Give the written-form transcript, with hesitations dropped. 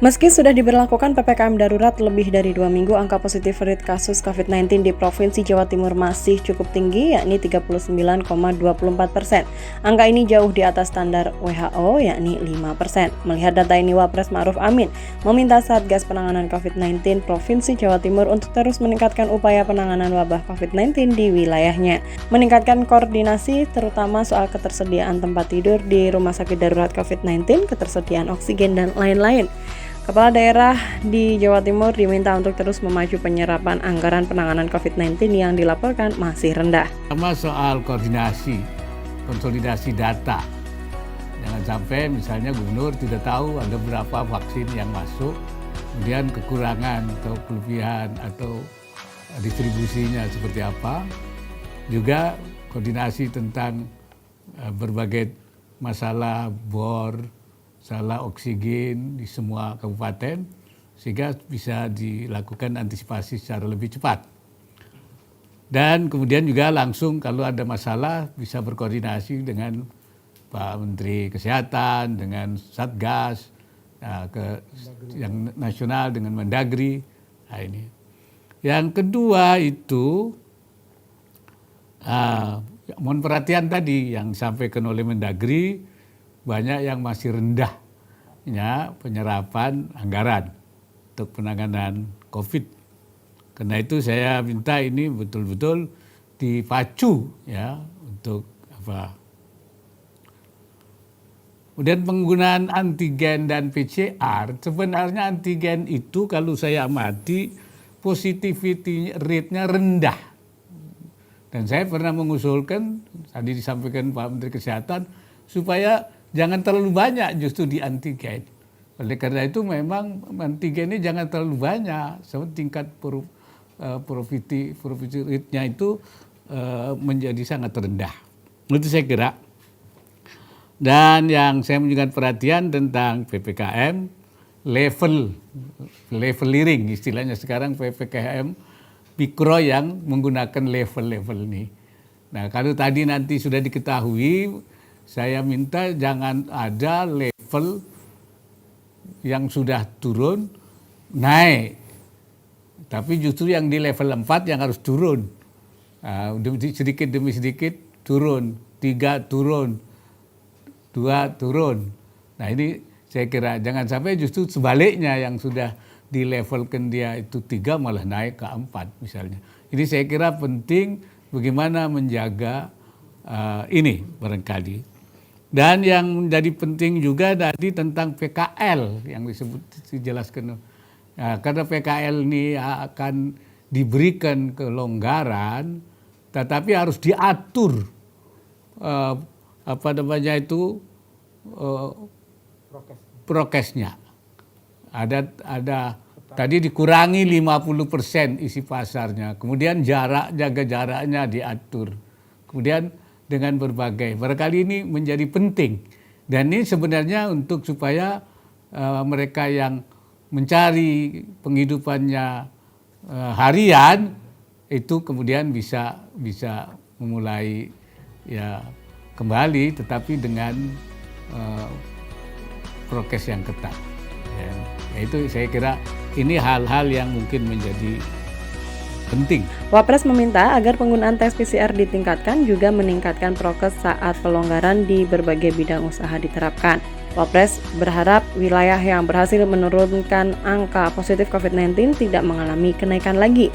Meski sudah diberlakukan PPKM darurat lebih dari 2 minggu, angka positif rate kasus COVID-19 di Provinsi Jawa Timur masih cukup tinggi, yakni 39,24%. Angka ini jauh di atas standar WHO, yakni 5%. Melihat data ini, Wapres Ma'ruf Amin meminta Satgas Penanganan COVID-19 Provinsi Jawa Timur untuk terus meningkatkan upaya penanganan wabah COVID-19 di wilayahnya. Meningkatkan koordinasi, terutama soal ketersediaan tempat tidur di rumah sakit darurat COVID-19, ketersediaan oksigen, dan lain-lain. Kepala daerah di Jawa Timur diminta untuk terus memacu penyerapan anggaran penanganan COVID-19 yang dilaporkan masih rendah. Sama soal koordinasi, konsolidasi data. Jangan sampai misalnya gubernur tidak tahu ada berapa vaksin yang masuk, kemudian kekurangan atau kelebihan atau distribusinya seperti apa. Juga koordinasi tentang berbagai masalah bor, masalah oksigen di semua kabupaten, sehingga bisa dilakukan antisipasi secara lebih cepat. Dan kemudian juga langsung kalau ada masalah bisa berkoordinasi dengan Pak Menteri Kesehatan, dengan Satgas, yang nasional dengan Mendagri. Nah, ini. Yang kedua itu, mohon perhatian tadi yang disampaikan oleh Mendagri, banyak yang masih rendahnya penyerapan anggaran untuk penanganan COVID. Karena itu saya minta ini betul-betul dipacu ya untuk apa. Kemudian penggunaan antigen dan PCR, sebenarnya antigen itu kalau saya amati positivity rate-nya rendah. Dan saya pernah mengusulkan, tadi disampaikan Pak Menteri Kesehatan, supaya jangan terlalu banyak justru di antigen. Oleh karena itu memang antigen ini jangan terlalu banyak. Sebab tingkat positivity rate-nya itu menjadi sangat rendah. Itu saya kira. Dan yang saya menunjukkan perhatian tentang PPKM, leveling istilahnya sekarang PPKM mikro yang menggunakan level-level ini. Nah kalau tadi nanti sudah diketahui, saya minta jangan ada level yang sudah turun, naik. Tapi justru yang di level 4 yang harus turun. Sedikit demi sedikit turun, 3 turun, 2 turun. Nah ini saya kira jangan sampai justru sebaliknya yang sudah di levelkan dia itu 3 malah naik ke 4 misalnya. Ini saya kira penting bagaimana menjaga ini barangkali. Dan yang menjadi penting juga tadi tentang PKL yang dijelaskan. Nah, karena PKL ini akan diberikan kelonggaran, tetapi harus diatur prokesnya. Ada tadi dikurangi 50% isi pasarnya, kemudian jaga jaraknya diatur, kemudian dengan berbagai. Barangkali ini menjadi penting. Dan ini sebenarnya untuk supaya mereka yang mencari penghidupannya harian itu kemudian bisa memulai ya kembali, tetapi dengan prokes yang ketat. Ya, itu saya kira ini hal-hal yang mungkin menjadi penting. Wapres meminta agar penggunaan tes PCR ditingkatkan, juga meningkatkan prokes saat pelonggaran di berbagai bidang usaha diterapkan. Wapres berharap wilayah yang berhasil menurunkan angka positif COVID-19 tidak mengalami kenaikan lagi.